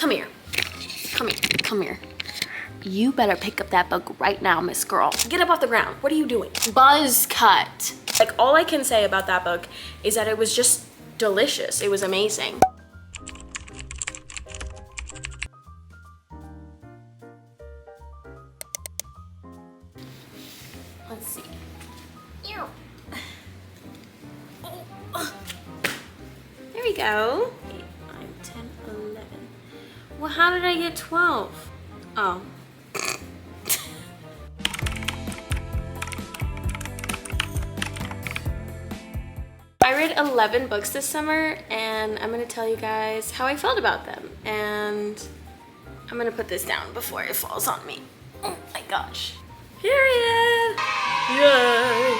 come here. Come here, come here. You better pick up that book right now, Miss Girl. Get up off the ground. What are you doing? Buzz cut. Like, all I can say about that book is that it was just delicious. It was amazing. Let's see. Ew. Oh. There we go. 8, 9, 10, 11. Well, how did I get 12? Oh. I read 11 books this summer, and I'm gonna tell you guys how I felt about them. And I'm gonna put this down before it falls on me. Oh my gosh. Period. Yay.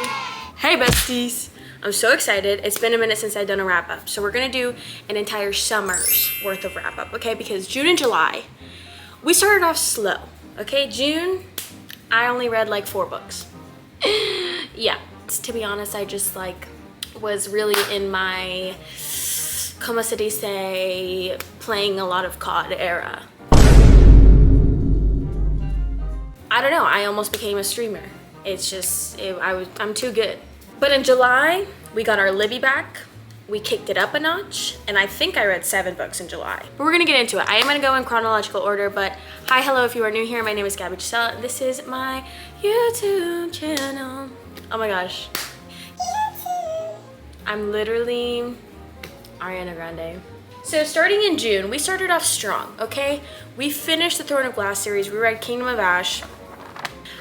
Hey besties. I'm so excited. It's been a minute since I've done a wrap up. So we're gonna do an entire summer's worth of wrap up, okay? Because June and July, we started off slow, okay? June, I only read like 4 books. Yeah, to be honest, I just like was really in my, como se dice, playing a lot of COD era. I don't know, I almost became a streamer. It's just, I'm too good. But in July, we got our Libby back. We kicked it up a notch, and I think I read 7 books in July. But we're gonna get into it. I am gonna go in chronological order, but hi, hello, if you are new here, my name is Gabby Giselle, and this is my YouTube channel. Oh my gosh. I'm literally Ariana Grande. So starting in June, we started off strong, okay? We finished the Throne of Glass series. We read Kingdom of Ash.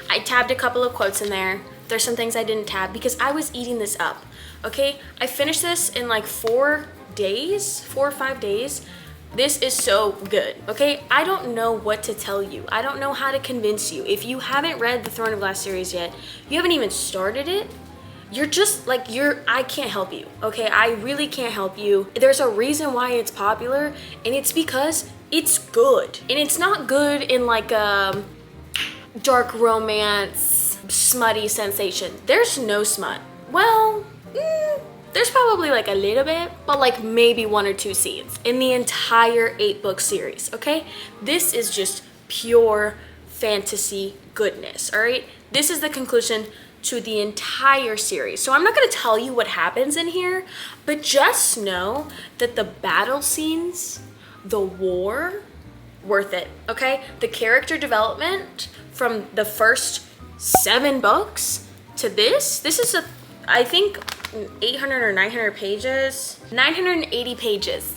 I tabbed a couple of quotes in there. There's some things I didn't tab because I was eating this up, okay? I finished this in like 4 days, 4 or 5 days. This is so good, okay? I don't know what to tell you. I don't know how to convince you. If you haven't read the Throne of Glass series yet, you haven't even started it, you're just like, I can't help you, okay? I really can't help you. There's a reason why it's popular, and it's because it's good. And it's not good in like a dark romance, smutty sensation. There's no smut. Well, there's probably like a little bit, but like maybe 1 or 2 scenes in the entire 8-book series, okay? This is just pure fantasy goodness, all right? This is the conclusion to the entire series. So I'm not gonna tell you what happens in here, but just know that the battle scenes, the war, worth it, okay? The character development from the first 7 books to this is I think 800 or 900 pages, 980 pages.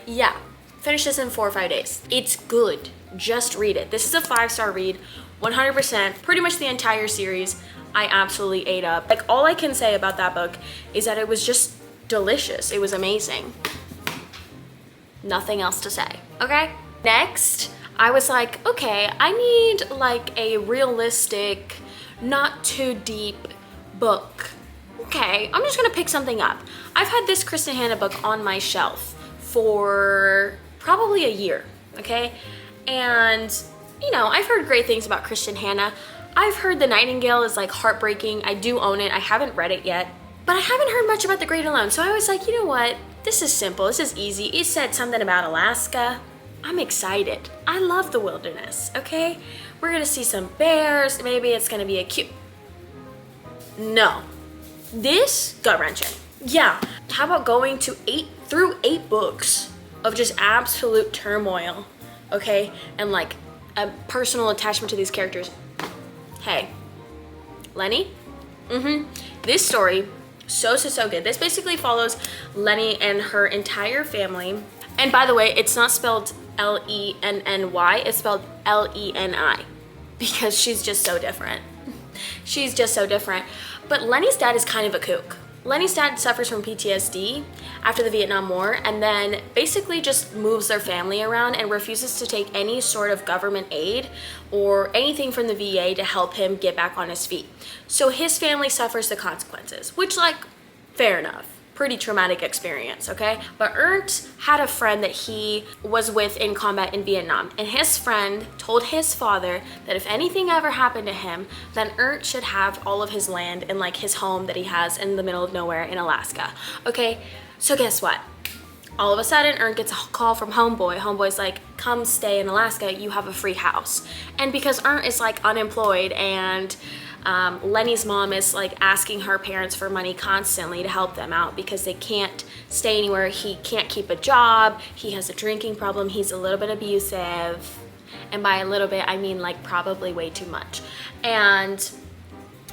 Yeah, finish this in 4 or 5 days. It's good, just read it. This is a 5-star read, 100%, pretty much the entire series. I absolutely ate up. Like, all I can say about that book is that it was just delicious. It was amazing. Nothing else to say, okay? Next, I was like, okay, I need like a realistic, not too deep book. Okay, I'm just gonna pick something up. I've had this Kristen Hanna book on my shelf for probably a year, okay? And, you know, I've heard great things about Kristen Hanna. I've heard The Nightingale is like heartbreaking. I do own it. I haven't read it yet, but I haven't heard much about The Great Alone. So I was like, you know what? This is simple. This is easy. It said something about Alaska. I'm excited. I love the wilderness, okay? We're gonna see some bears. Maybe it's gonna be a cute... No. This, gut-wrenching. Yeah. How about going to 8 books of just absolute turmoil, okay? And like a personal attachment to these characters. Hey, Lenny? This story, so good. This basically follows Lenny and her entire family. And by the way, it's not spelled Lenny, it's spelled Leni, because she's just so different. She's just so different. But Lenny's dad is kind of a kook. Lenny's dad suffers from PTSD after the Vietnam War, and then basically just moves their family around and refuses to take any sort of government aid or anything from the VA to help him get back on his feet. So his family suffers the consequences, which, like, fair enough. Pretty traumatic experience, okay? But Ernst had a friend that he was with in combat in Vietnam, and his friend told his father that if anything ever happened to him, then Ernst should have all of his land and like his home that he has in the middle of nowhere in Alaska, okay? So guess what? All of a sudden, Ern gets a call from Homeboy. Homeboy's like, come stay in Alaska, you have a free house. And because Ern is like unemployed and Lenny's mom is like asking her parents for money constantly to help them out because they can't stay anywhere. He can't keep a job. He has a drinking problem. He's a little bit abusive. And by a little bit, I mean like probably way too much. And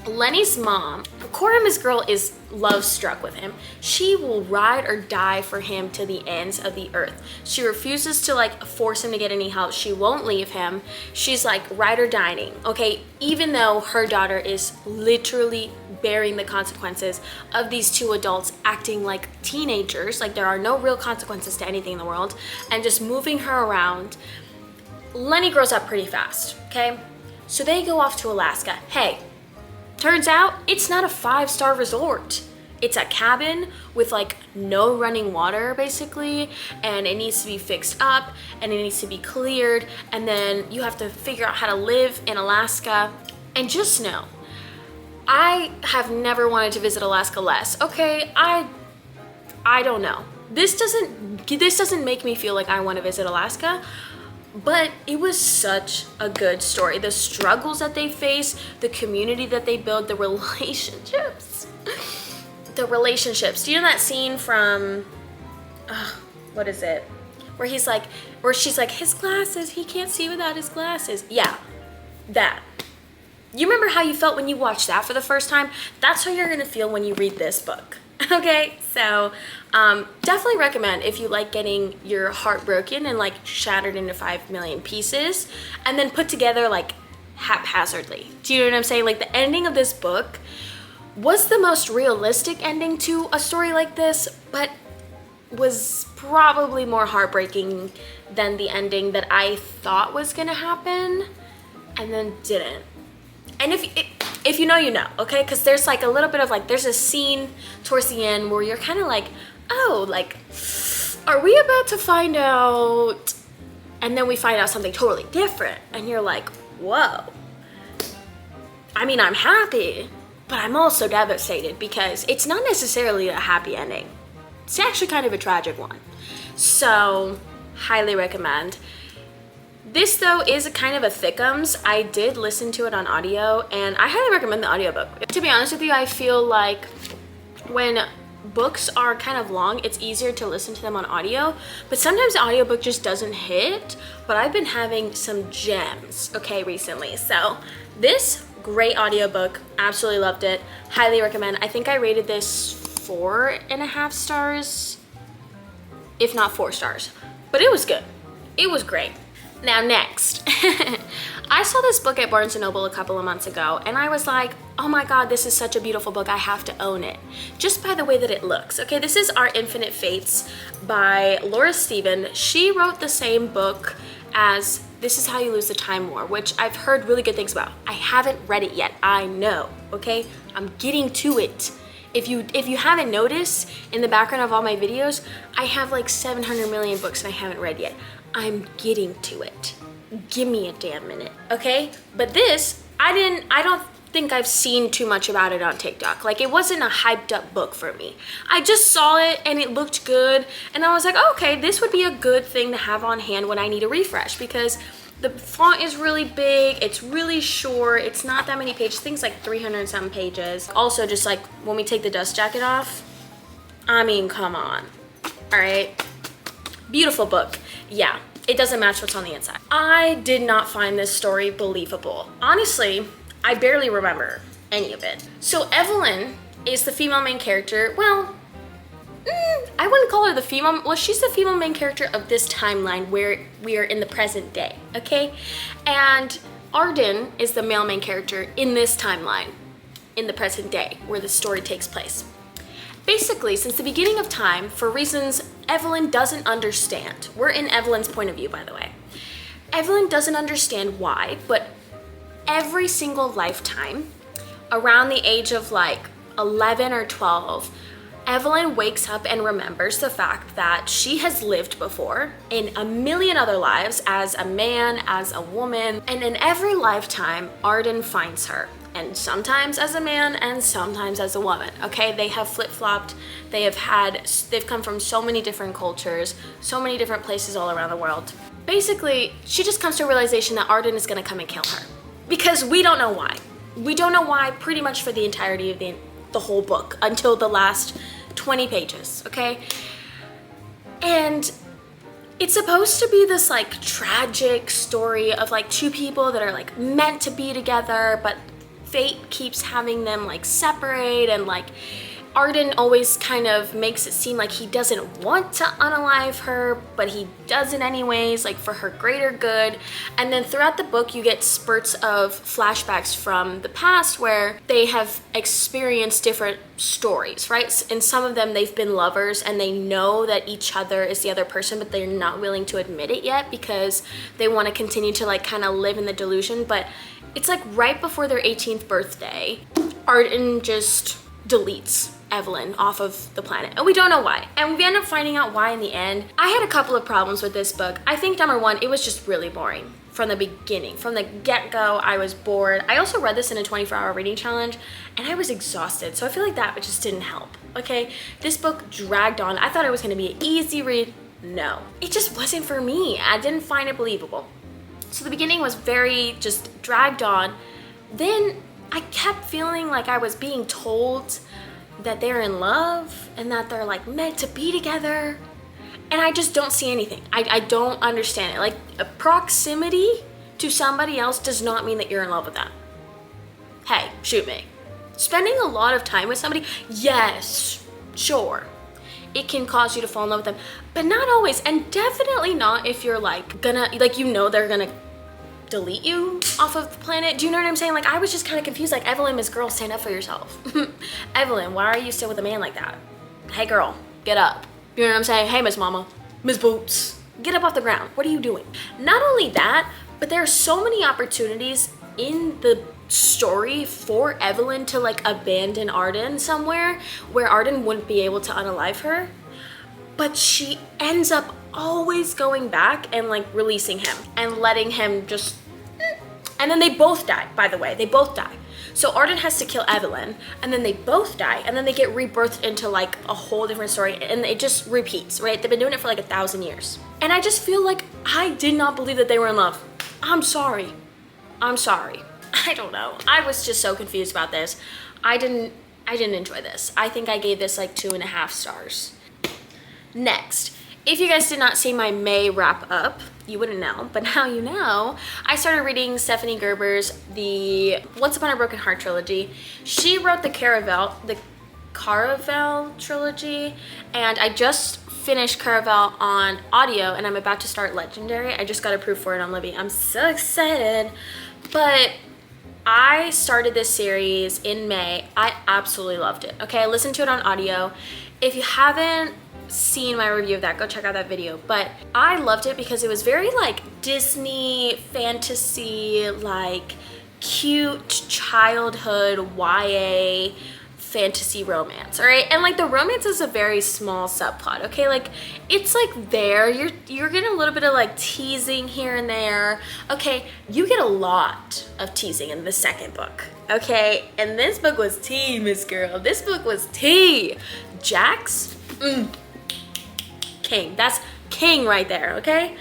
Lenny's mom, Coramus girl, is love struck with him. She will ride or die for him to the ends of the earth. She refuses to like force him to get any help. She won't leave him. She's like ride or dying, okay? Even though her daughter is literally bearing the consequences of these two adults acting like teenagers, like there are no real consequences to anything in the world, and just moving her around. Lenny grows up pretty fast, okay? So they go off to Alaska. Hey, turns out it's not a 5-star resort. It's a cabin with like no running water basically, and it needs to be fixed up and it needs to be cleared, and then you have to figure out how to live in Alaska. And just know, I have never wanted to visit Alaska less, okay? I don't know. This doesn't make me feel like I want to visit Alaska. But it was such a good story. The struggles that they face, the community that they build, the relationships. The relationships. Do you know that scene from, what is it? Where she's like, his glasses, he can't see without his glasses. Yeah, that. You remember how you felt when you watched that for the first time? That's how you're gonna feel when you read this book. Okay, so definitely recommend if you like getting your heart broken and like shattered into 5 million pieces and then put together like haphazardly. Do you know what I'm saying? Like the ending of this book was the most realistic ending to a story like this, but was probably more heartbreaking than the ending that I thought was gonna happen and then didn't. And if you know, you know, okay? Because there's like a little bit of like, there's a scene towards the end where you're kind of like, oh, like, are we about to find out? And then we find out something totally different. And you're like, whoa. I mean, I'm happy, but I'm also devastated because it's not necessarily a happy ending. It's actually kind of a tragic one. So, highly recommend. This though is a kind of a thickums. I did listen to it on audio and I highly recommend the audiobook. To be honest with you, I feel like when books are kind of long, it's easier to listen to them on audio, but sometimes the audiobook just doesn't hit. But I've been having some gems, okay, recently. So this great audiobook, absolutely loved it. Highly recommend. I think I rated this 4.5 stars, if not 4 stars, but it was good. It was great. Now next, I saw this book at Barnes & Noble a couple of months ago and I was like, oh my god, this is such a beautiful book, I have to own it. Just by the way that it looks. Okay, this is Our Infinite Fates by Laura Stephen. She wrote the same book as This Is How You Lose the Time War, which I've heard really good things about. I haven't read it yet, I know, okay? I'm getting to it. If you haven't noticed, in the background of all my videos, I have like 700 million books and I haven't read yet. I'm getting to it. Give me a damn minute, okay? But this, I don't think I've seen too much about it on TikTok. Like, it wasn't a hyped up book for me. I just saw it and it looked good and I was like, oh, okay, this would be a good thing to have on hand when I need a refresh because the font is really big, it's really short, it's not that many pages, things like 300 something pages. Also, just like when we take the dust jacket off, I mean, come on, all right? Beautiful book. Yeah, it doesn't match what's on the inside. I did not find this story believable. Honestly, I barely remember any of it. So Evelyn is the female main character. Well, I wouldn't call her the female, well, she's the female main character of this timeline where we are in the present day, okay? And Arden is the male main character in this timeline, in the present day, where the story takes place. Basically, since the beginning of time, for reasons Evelyn doesn't understand. We're in Evelyn's point of view, by the way. Evelyn doesn't understand why, but every single lifetime, around the age of like 11 or 12, Evelyn wakes up and remembers the fact that she has lived before in a million other lives as a man, as a woman, and in every lifetime, Arden finds her and sometimes as a man and sometimes as a woman, okay? They have flip-flopped. They've come from so many different cultures, so many different places all around the world. Basically, she just comes to a realization that Arden is gonna come and kill her. Because we don't know why. We don't know why pretty much for the entirety of the whole book until the last 20 pages, okay? And it's supposed to be this like tragic story of like two people that are like meant to be together, but fate keeps having them like separate, and like Arden always kind of makes it seem like he doesn't want to unalive her, but he does it anyways, like for her greater good. And then throughout the book, you get spurts of flashbacks from the past where they have experienced different stories, right? In some of them, they've been lovers and they know that each other is the other person, but they're not willing to admit it yet because they want to continue to like kind of live in the delusion. But it's like right before their 18th birthday, Arden just deletes Evelyn off of the planet, and we don't know why, and we end up finding out why in the end. I had a couple of problems with this book. I think number one, it was just really boring from the beginning. From the get-go, I was bored. I also read this in a 24-hour reading challenge and I was exhausted, so I feel like that just didn't help. Okay, this book dragged on. I thought it was going to be an easy read. No, it just wasn't for me. I didn't find it believable. So the beginning was very just dragged on. Then I kept feeling like I was being told that they're in love and that they're like meant to be together, and I just don't see anything. I don't understand it. Like, a proximity to somebody else does not mean that you're in love with them. Hey, shoot me. Spending a lot of time with somebody, yes, sure, it can cause you to fall in love with them, but not always, and definitely not if you're like gonna, like, you know, they're gonna delete you off of the planet. Do you know what I'm saying? Like, I was just kind of confused. Like, Evelyn, Miss Girl, stand up for yourself. Evelyn, why are you still with a man like that? Hey girl, get up. You know what I'm saying? Hey Miss Mama, Miss Boots, get up off the ground. What are you doing? Not only that, but there are so many opportunities in the story for Evelyn to like abandon Arden somewhere where Arden wouldn't be able to unalive her, but she ends up always going back and like releasing him and letting him just, and then they both die, by the way. They both die. So Arden has to kill Evelyn, and then they both die, and then they get rebirthed into like a whole different story, and it just repeats, right? They've been doing it for like 1,000 years. And I just feel like I did not believe that they were in love. I'm sorry. I don't know. I was just so confused about this. I didn't enjoy this. I think I gave this like 2.5 stars. Next, if you guys did not see my May wrap up, you wouldn't know, but now you know. I started reading Stephanie Gerber's the Once Upon a Broken Heart trilogy. She wrote the Caravel trilogy, and I just finished Caravel on audio, and I'm about to start Legendary. I just got approved for it on Libby. I'm so excited. But I started this series in May. I absolutely loved it. Okay, I listened to it on audio. If you haven't seen my review of that, go check out that video. But I loved it because it was very like Disney fantasy, like cute childhood YA fantasy romance, all right? And like the romance is a very small subplot, okay? Like it's like there, you're getting a little bit of like teasing here and there, okay? You get a lot of teasing in the second book, okay? And this book was tea, Miss Girl. This book was tea. Jax, king. That's king right there, okay?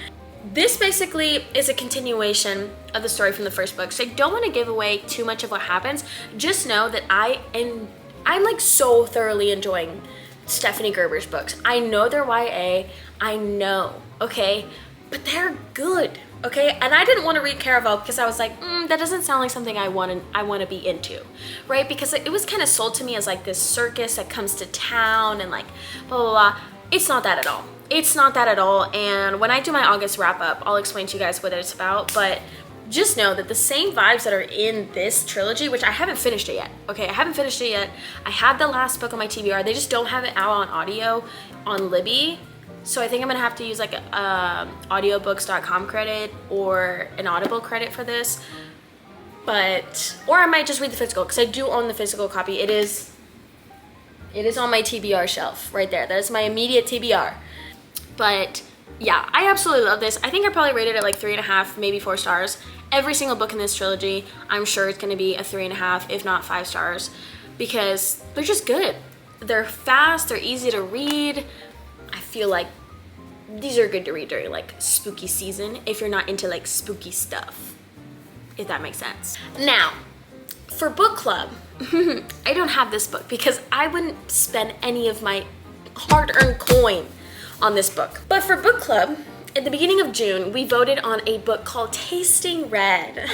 This basically is a continuation of the story from the first book, so I don't want to give away too much of what happens. Just know that I'm like so thoroughly enjoying Stephanie Gerber's books. I know they're YA, I know, okay? But they're good, okay? And I didn't want to read Caravel because I was like, that doesn't sound like something I want to be into, right? Because it was kind of sold to me as like this circus that comes to town and like blah, blah, blah. It's not that at all. It's not that at all. And when I do my August wrap up, I'll explain to you guys what it's about. But just know that the same vibes that are in this trilogy, which I haven't finished it yet, okay? I haven't finished it yet. I had the last book on my TBR. They just don't have it out on audio on Libby. So I think I'm gonna have to use like a audiobooks.com credit or an Audible credit for this. Or I might just read the physical because I do own the physical copy. It is on my TBR shelf right there. That is my immediate TBR. But Yeah, I absolutely love this. I think I probably rated it like 3.5, maybe 4 stars. Every single book in this trilogy, I'm sure it's gonna be a 3.5, if not 5 stars, because they're just good. They're fast, they're easy to read. I feel like these are good to read during like spooky season if you're not into like spooky stuff, if that makes sense. Now, for book club, I don't have this book because I wouldn't spend any of my hard-earned coin on this book. But for book club, at the beginning of June, we voted on a book called Tasting Red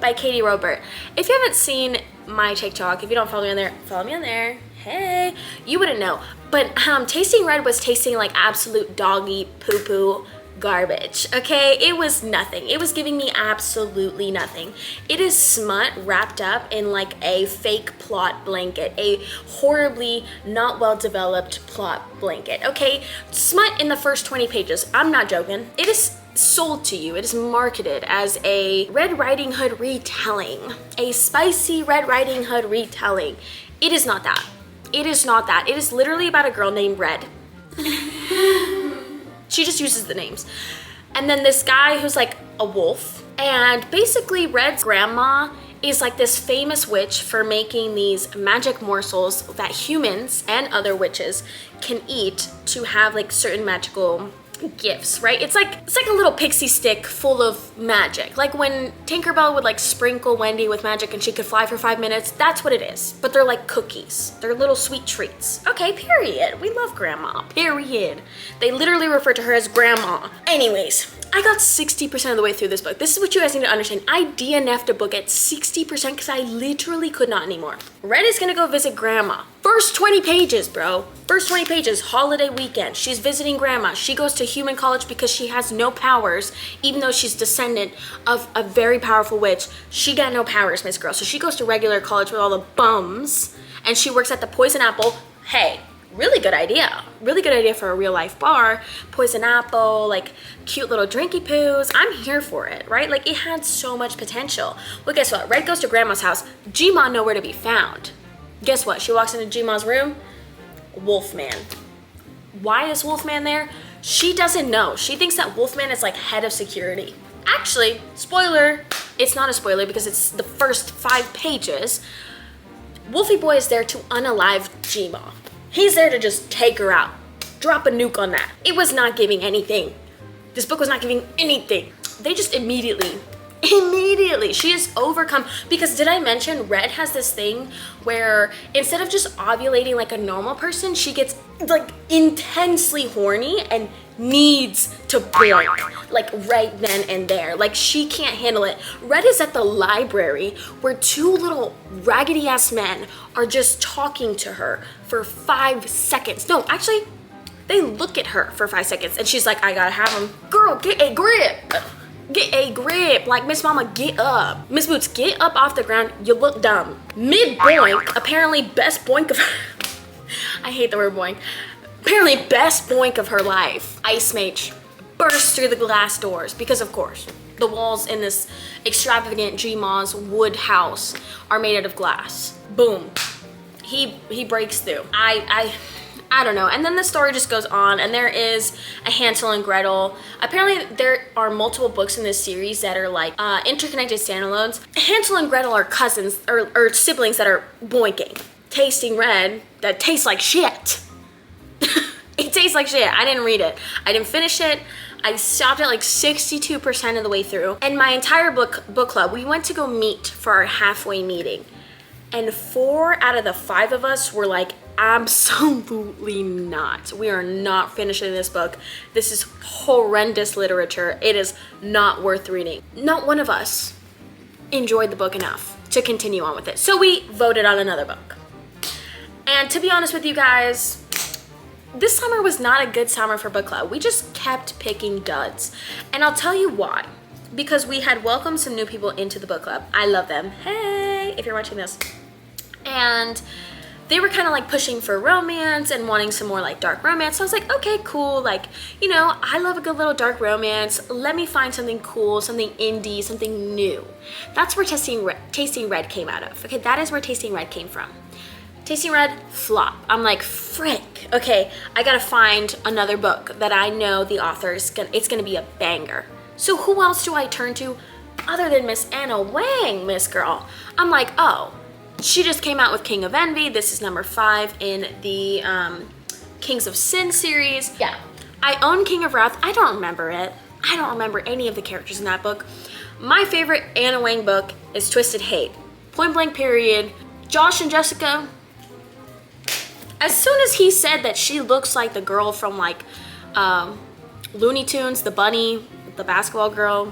by Katie Robert. If you haven't seen my TikTok, if you don't follow me on there, hey, you wouldn't know. But Tasting Red was tasting like absolute doggy poo-poo garbage, okay? It was nothing. It was giving me absolutely nothing. It is smut wrapped up in like a fake plot blanket, a horribly not well developed plot blanket, okay? Smut in the first 20 pages. I'm not joking. It is sold to you. It is marketed as a Red Riding Hood retelling, a spicy Red Riding Hood retelling. It is not that. It is not that. It is literally about a girl named Red. She just uses the names. And then this guy who's like a wolf. And basically Red's grandma is like this famous witch for making these magic morsels that humans and other witches can eat to have like certain magical gifts, right? It's like a little pixie stick full of magic. Like when Tinkerbell would like sprinkle Wendy with magic and she could fly for 5 minutes, that's what it is. But they're like cookies. They're little sweet treats. Okay, period. We love grandma, period. They literally refer to her as grandma. Anyways, I got 60% of the way through this book. This is what you guys need to understand. I DNF'd a book at 60% because I literally could not anymore. Red is gonna go visit grandma. First 20 pages, bro. First 20 pages, holiday weekend. She's visiting grandma. She goes to human college because she has no powers, even though she's descendant of a very powerful witch. She got no powers, Miss Girl. So she goes to regular college with all the bums, and she works at the Poison Apple. Hey, really good idea. Really good idea for a real life bar. Poison Apple, like cute little drinky poos. I'm here for it, right? Like it had so much potential. Well, guess what? Red goes to grandma's house. G-Ma nowhere to be found. Guess what? She walks into G-Ma's room. Wolfman. Why is Wolfman there? She doesn't know. She thinks that Wolfman is like head of security. Actually, spoiler, it's not a spoiler because it's the first 5 pages. Wolfie Boy is there to unalive G-Ma. He's there to just take her out. Drop a nuke on that. It was not giving anything. This book was not giving anything. They just immediately, she is overcome. Because did I mention Red has this thing where instead of just ovulating like a normal person, she gets like intensely horny and needs to boink like right then and there. Like she can't handle it. Red is at the library where 2 little raggedy ass men are just talking to her for 5 seconds. No, actually, they look at her for 5 seconds and she's like, I gotta have him. Girl, get a grip. Get a grip. Like, Miss Mama, get up. Miss Boots, get up off the ground. You look dumb. Mid-boink, apparently best boink of I hate the word boink. Apparently best boink of her life. Ice Mage bursts through the glass doors because, of course, the walls in this extravagant G-Ma's wood house are made out of glass. Boom. He breaks through. I don't know. And then the story just goes on, and there is a Hansel and Gretel. Apparently there are multiple books in this series that are like interconnected standalones. Hansel and Gretel are cousins or siblings that are boinking. Tasting Red that tastes like shit. It tastes like shit. I didn't read it. I didn't finish it. I stopped at like 62% of the way through. And my entire book club, we went to go meet for our halfway meeting. And 4 out of the 5 of us were like, absolutely not. We are not finishing this book. This is horrendous literature. It is not worth reading. Not one of us enjoyed the book enough to continue on with it. So we voted on another book. And to be honest with you guys, this summer was not a good summer for book club. We just kept picking duds. And I'll tell you why. Because we had welcomed some new people into the book club. I love them. Hey, if you're watching this. And they were kind of like pushing for romance and wanting some more like dark romance. So I was like, okay, cool. Like, you know, I love a good little dark romance. Let me find something cool, something indie, something new. That's where Tasting Red came out of. Okay, that is where Tasting Red came from. Tasting Red, flop. I'm like, frick. Okay, I gotta find another book that I know the author is it's gonna be a banger. So who else do I turn to other than Miss Anna Wang, Miss Girl? I'm like, oh, she just came out with King of Envy. This is number 5 in the Kings of Sin series. Yeah, I own King of Wrath. I don't remember it. I don't remember any of the characters in that book. My favorite Anna Wang book is Twisted Hate. Point blank period. Josh and Jessica. As soon as he said that she looks like the girl from like Looney Tunes, the bunny, the basketball girl,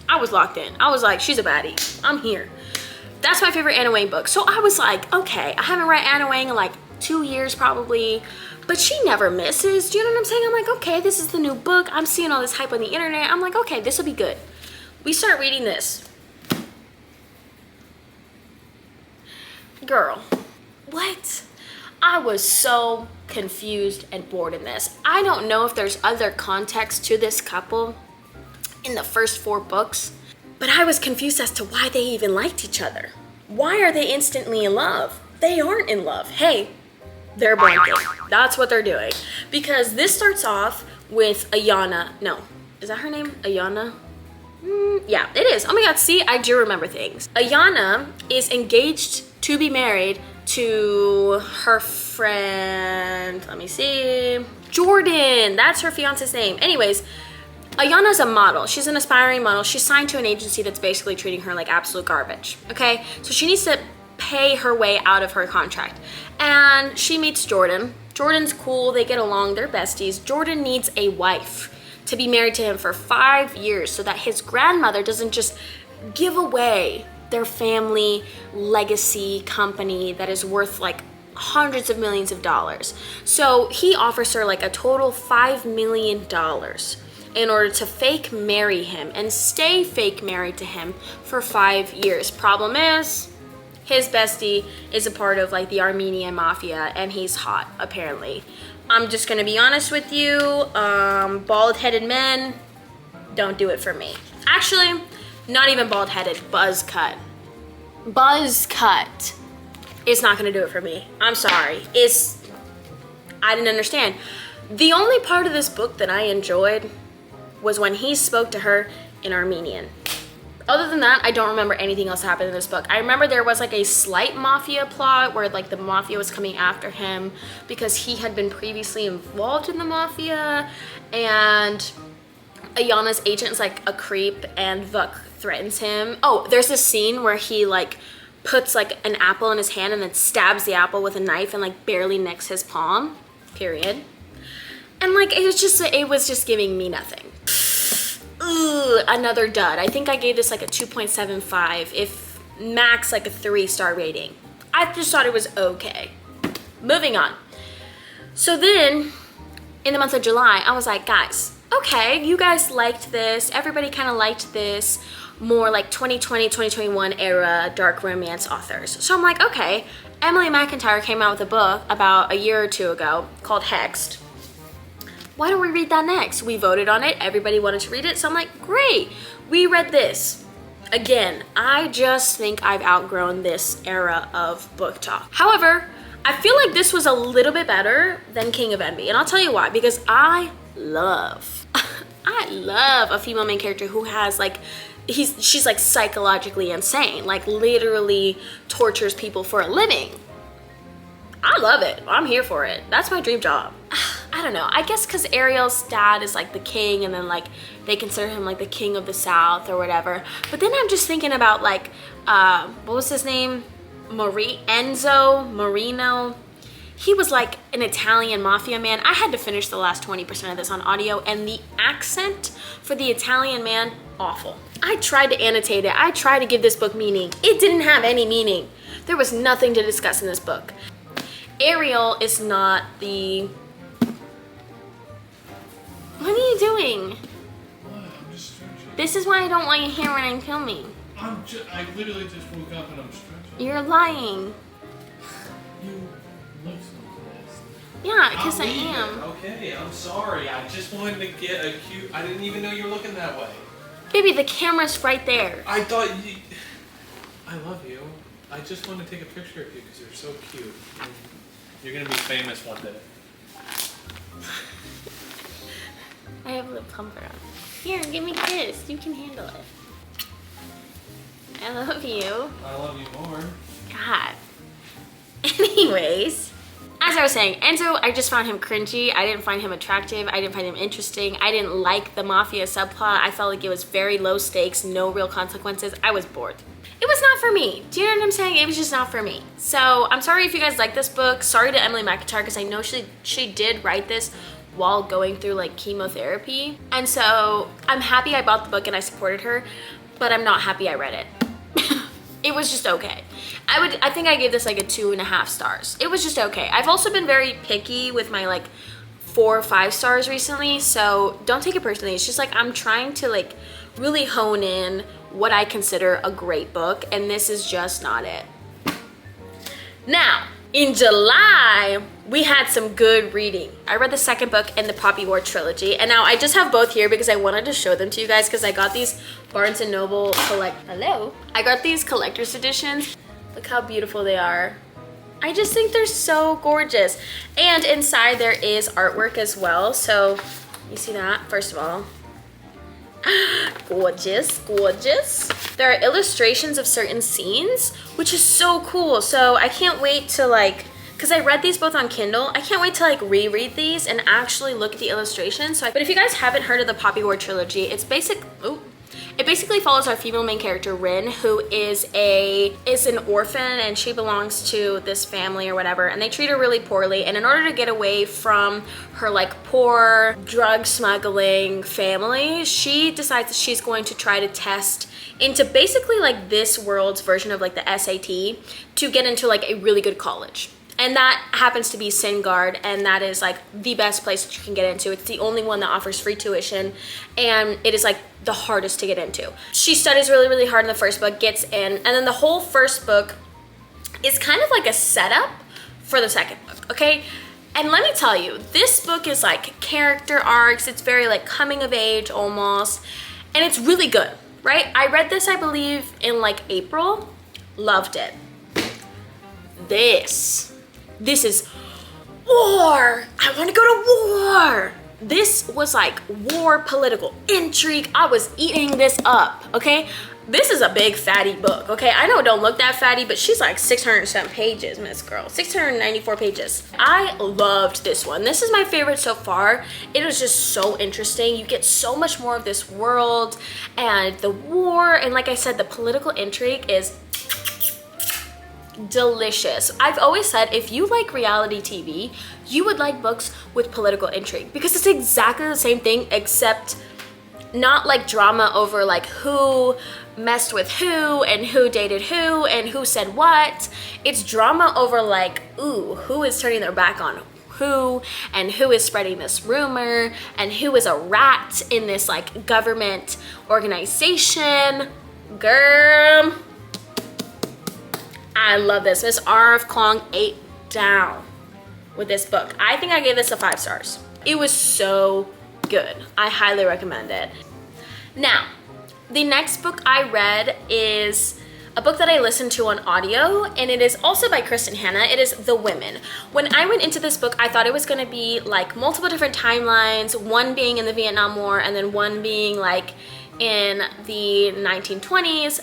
I was locked in. I was like, she's a baddie. I'm here. That's my favorite Anna Wang book. So I was like, okay, I haven't read Anna Wang in like 2 years probably, but she never misses. Do you know what I'm saying? I'm like, okay, this is the new book. I'm seeing all this hype on the internet. I'm like, okay, this will be good. We start reading this. Girl, what? I was so confused and bored in this. I don't know if there's other context to this couple in the first 4 books, but I was confused as to why they even liked each other. Why are they instantly in love? They aren't in love. Hey, they're blanking. That's what they're doing. Because this starts off with Ayana. No, is that her name? Ayana? Yeah, it is. Oh my God, see, I do remember things. Ayana is engaged to be married to her friend, let me see, Jordan. That's her fiance's name. Anyways, Ayana's a model. She's an aspiring model. She's signed to an agency that's basically treating her like absolute garbage, okay? So she needs to pay her way out of her contract. And she meets Jordan. Jordan's cool, they get along, they're besties. Jordan needs a wife to be married to him for 5 years so that his grandmother doesn't just give away their family legacy company that is worth like hundreds of millions of dollars. So he offers her like a total $5 million in order to fake marry him and stay fake married to him for 5 years. Problem is, his bestie is a part of like the Armenian mafia and he's hot apparently. I'm just gonna be honest with you, bald-headed men don't do it for me. Actually, not even bald-headed, buzz cut. Buzz cut is not gonna do it for me. I'm sorry. I didn't understand. The only part of this book that I enjoyed was when he spoke to her in Armenian. Other than that, I don't remember anything else that happened in this book. I remember there was like a slight mafia plot where like the mafia was coming after him because he had been previously involved in the mafia, and Ayana's agent is like a creep and Vuk threatens him. Oh, there's this scene where he like puts like an apple in his hand and then stabs the apple with a knife and like barely nicks his palm, period. And like it was just giving me nothing. Ooh, another dud. I think I gave this like a 2.75, if max like a 3-star rating. I just thought it was okay. Moving on. So then in the month of July, I was like, guys, okay, you guys liked this. Everybody kind of liked this more like 2020, 2021 era dark romance authors. So I'm like, okay, Emily McIntyre came out with a book about a year or 2 ago called Hexed. Why don't we read that next? We voted on it. Everybody wanted to read it. So I'm like, great. We read this. Again, I just think I've outgrown this era of book talk. However, I feel like this was a little bit better than King of Envy. And I'll tell you why. Because I love a female main character who has like, she's like psychologically insane. Like literally tortures people for a living. I love it. I'm here for it. That's my dream job. I don't know. I guess because Ariel's dad is like the king and then like they consider him like the king of the South or whatever. But then I'm just thinking about like, what was his name? Enzo Marino. He was like an Italian mafia man. I had to finish the last 20% of this on audio and the accent for the Italian man, awful. I tried to annotate it. I tried to give this book meaning. It didn't have any meaning. There was nothing to discuss in this book. Ariel is not the... What are you doing? What? I'm just stretching. This is why I don't want you here when I'm filming. I literally just woke up and I'm stretching. You're lying. You look so pissed. Yeah, because I am. Okay, I'm sorry. I just wanted to get a cute... I didn't even know you were looking that way. Baby, the camera's right there. I thought you... I love you. I just want to take a picture of you because you're so cute. You're gonna be famous one day. I have a lip plumper on. Here, give me a kiss. You can handle it. I love you. I love you more. God. Anyways, as I was saying, Enzo, I just found him cringy. I didn't find him attractive. I didn't find him interesting. I didn't like the mafia subplot. I felt like it was very low stakes, no real consequences. I was bored. It was not for me. Do you know what I'm saying? It was just not for me. So I'm sorry if you guys like this book. Sorry to Emily McIntyre because I know she did write this while going through like chemotherapy. And so I'm happy I bought the book and I supported her, but I'm not happy I read it. It was just okay. I think I gave this like a 2.5 stars. It was just okay. I've also been very picky with my like 4 or 5 stars recently, so don't take it personally. It's just like I'm trying to like really hone in what I consider a great book, and this is just not it. Now, in July, we had some good reading. I read the second book in the Poppy War trilogy, and now I just have both here because I wanted to show them to you guys because I got these Barnes & Noble I got these collector's editions. Look how beautiful they are. I just think they're so gorgeous. And inside there is artwork as well. So you see that, first of all. Gorgeous, gorgeous. There are illustrations of certain scenes, which is so cool. So I can't wait to like, because I read these both on Kindle, I can't wait to like reread these and actually look at the illustrations. But if you guys haven't heard of the Poppy War trilogy, it basically follows our female main character, Rin, who is an orphan, and she belongs to this family or whatever, and they treat her really poorly. And in order to get away from her like poor drug smuggling family, she decides that she's going to try to test into basically like this world's version of like the SAT to get into like a really good college. And that happens to be Singard, and that is like the best place that you can get into. It's the only one that offers free tuition, and it is like the hardest to get into. She studies really, really hard in the first book, gets in, and then the whole first book is kind of like a setup for the second book, okay? And let me tell you, this book is like character arcs. It's very like coming of age almost, and it's really good, right? I read this, I believe, in like April. Loved it. This is war. I want to go to war. This was like war, political intrigue. I was eating this up, okay? This is a big fatty book, okay? I know it don't look that fatty, but she's like 600 some pages, Miss Girl. 694 pages. I loved this one. This is my favorite so far. It was just so interesting. You get so much more of this world and the war, and like I said, the political intrigue is delicious. I've always said if you like reality TV, you would like books with political intrigue because it's exactly the same thing, except not like drama over like who messed with who and who dated who and who said what. It's drama over like, ooh, who is turning their back on who and who is spreading this rumor and who is a rat in this like government organization. Girl, I love this. Miss R.F. Kuang ate down with this book. I think I gave this a 5 stars. It was so good. I highly recommend it. Now, the next book I read is a book that I listened to on audio, and it is also by Kristen Hanna. It is The Women. When I went into this book, I thought it was gonna be like multiple different timelines, one being in the Vietnam War and then one being like in the 1920s.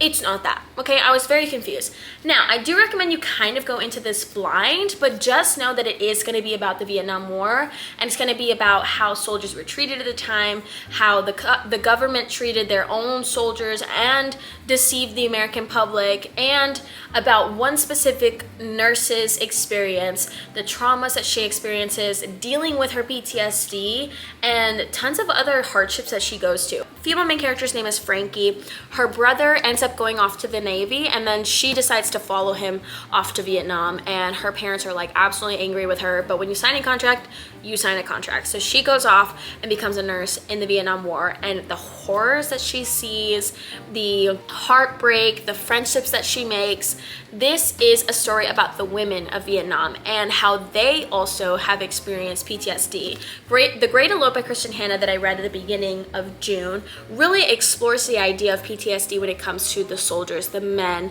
It's not that, okay? I was very confused. Now, I do recommend you kind of go into this blind, but just know that it is gonna be about the Vietnam War, and it's gonna be about how soldiers were treated at the time, how the government treated their own soldiers and deceived the American public, and about one specific nurse's experience, the traumas that she experiences, dealing with her PTSD, and tons of other hardships that she goes to. Female main character's name is Frankie. Her brother ends up going off to the Navy, and then she decides to follow him off to Vietnam, and her parents are like absolutely angry with her, but when you sign a contract, you sign a contract. So she goes off and becomes a nurse in the Vietnam War, and the horrors that she sees, the heartbreak, the friendships that she makes. This is a story about the women of Vietnam and how they also have experienced PTSD. The Great Elope by Kristen Hanna that I read at the beginning of June really explores the idea of PTSD when it comes to the soldiers, the men,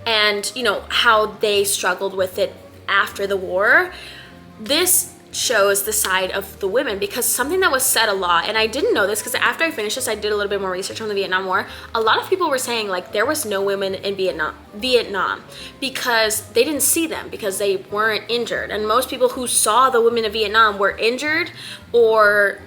and, you know, how they struggled with it after the war. This shows the side of the women, because something that was said a lot, and I didn't know this because after I finished this I did a little bit more research on the Vietnam War. A lot of people were saying like there was no women in Vietnam because they didn't see them because they weren't injured, and most people who saw the women of Vietnam were injured or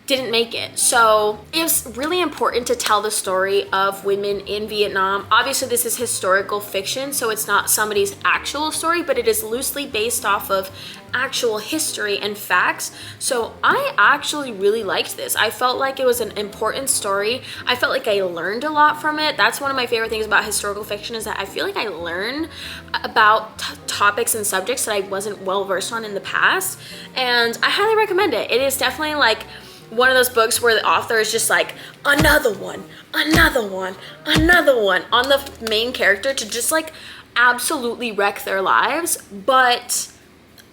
didn't make it. So it's really important to tell the story of women in Vietnam. Obviously this is historical fiction, so it's not somebody's actual story, but it is loosely based off of actual history and facts. So I actually really liked this. I felt like it was an important story. I felt like I learned a lot from it. That's one of my favorite things about historical fiction, is that I feel like I learn about topics and subjects that I wasn't well versed on in the past, and I highly recommend it. It is definitely like one of those books where the author is just like, another one, another one, another one on the main character to just like absolutely wreck their lives. But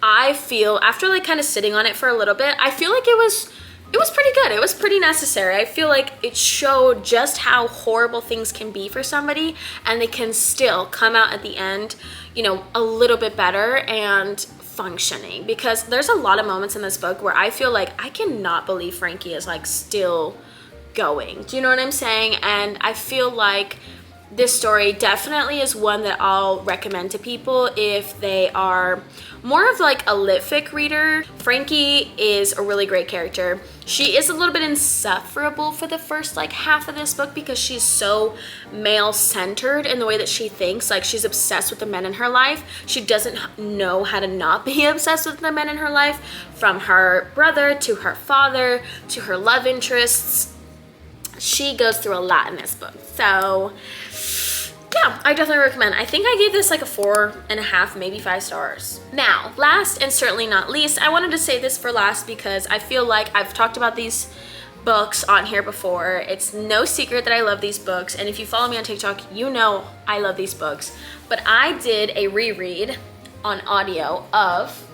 I feel after like kind of sitting on it for a little bit, I feel like it was pretty good. It was pretty necessary. I feel like it showed just how horrible things can be for somebody, and they can still come out at the end, you know, a little bit better and functioning. Because there's a lot of moments in this book where I feel like I cannot believe Frankie is like still going. Do you know what I'm saying? And I feel like this story definitely is one that I'll recommend to people if they are more of like a lit fic reader. Frankie is a really great character. She is a little bit insufferable for the first like half of this book because she's so male centered in the way that she thinks. Like she's obsessed with the men in her life. She doesn't know how to not be obsessed with the men in her life, from her brother to her father to her love interests. She goes through a lot in this book. So yeah, I definitely recommend. I think I gave this like a 4.5, maybe 5 stars. Now, last and certainly not least, I wanted to say this for last because I feel like I've talked about these books on here before. It's no secret that I love these books, and if you follow me on TikTok, you know I love these books. But I did a reread on audio of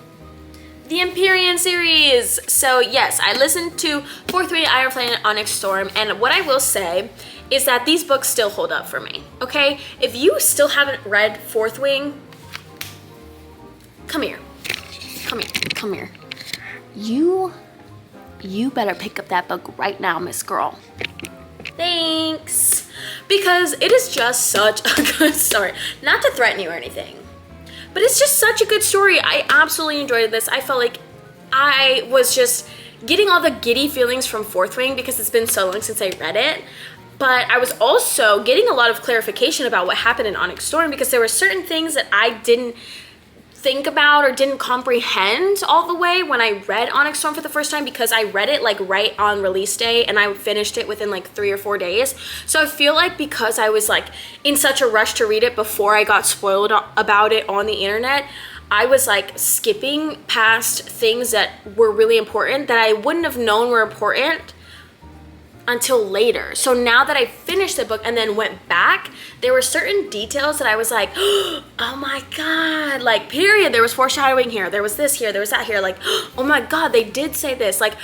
the Empyrean series. So yes, I listened to Fourth Wing, Iron Flame, and Onyx Storm, and what I will say is that these books still hold up for me, okay? If you still haven't read Fourth Wing, come here. Come here, come here. You better pick up that book right now, Miss Girl. Thanks. Because it is just such a good story. Not to threaten you or anything, but it's just such a good story. I absolutely enjoyed this. I felt like I was just getting all the giddy feelings from Fourth Wing because it's been so long since I read it. But I was also getting a lot of clarification about what happened in Onyx Storm, because there were certain things that I didn't think about or didn't comprehend all the way when I read Onyx Storm for the first time, because I read it like right on release day and I finished it within like 3 or 4 days. So I feel like because I was like in such a rush to read it before I got spoiled about it on the internet, I was like skipping past things that were really important that I wouldn't have known were important until later. So now that I finished the book and then went back, there were certain details that I was like, oh my God, like period. There was foreshadowing here, there was this here, there was that here, like, oh my God, they did say this, like,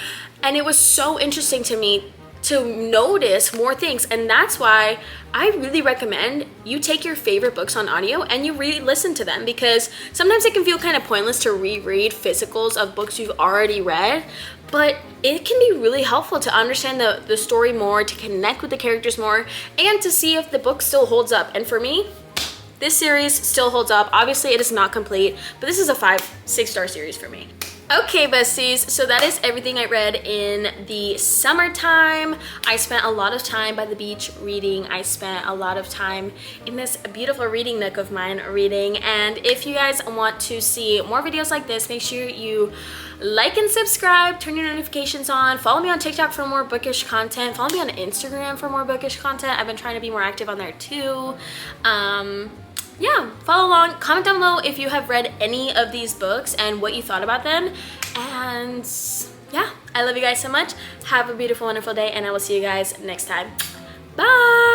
and it was so interesting to me to notice more things. And that's why I really recommend you take your favorite books on audio and you re-listen to them, because sometimes it can feel kind of pointless to reread physicals of books you've already read, but it can be really helpful to understand the story more, to connect with the characters more, and to see if the book still holds up. And for me, this series still holds up. Obviously, it is not complete, but this is a 5-6 star series for me. Okay, besties, so that is everything I read in the summertime. I spent a lot of time by the beach reading. I spent a lot of time in this beautiful reading nook of mine reading. And if you guys want to see more videos like this, make sure you like and subscribe, turn your notifications on, follow me on TikTok for more bookish content, follow me on Instagram for more bookish content. I've been trying to be more active on there too. Yeah, follow along, comment down below if you have read any of these books and what you thought about them. And yeah, I love you guys so much. Have a beautiful, wonderful day, and I will see you guys next time. Bye.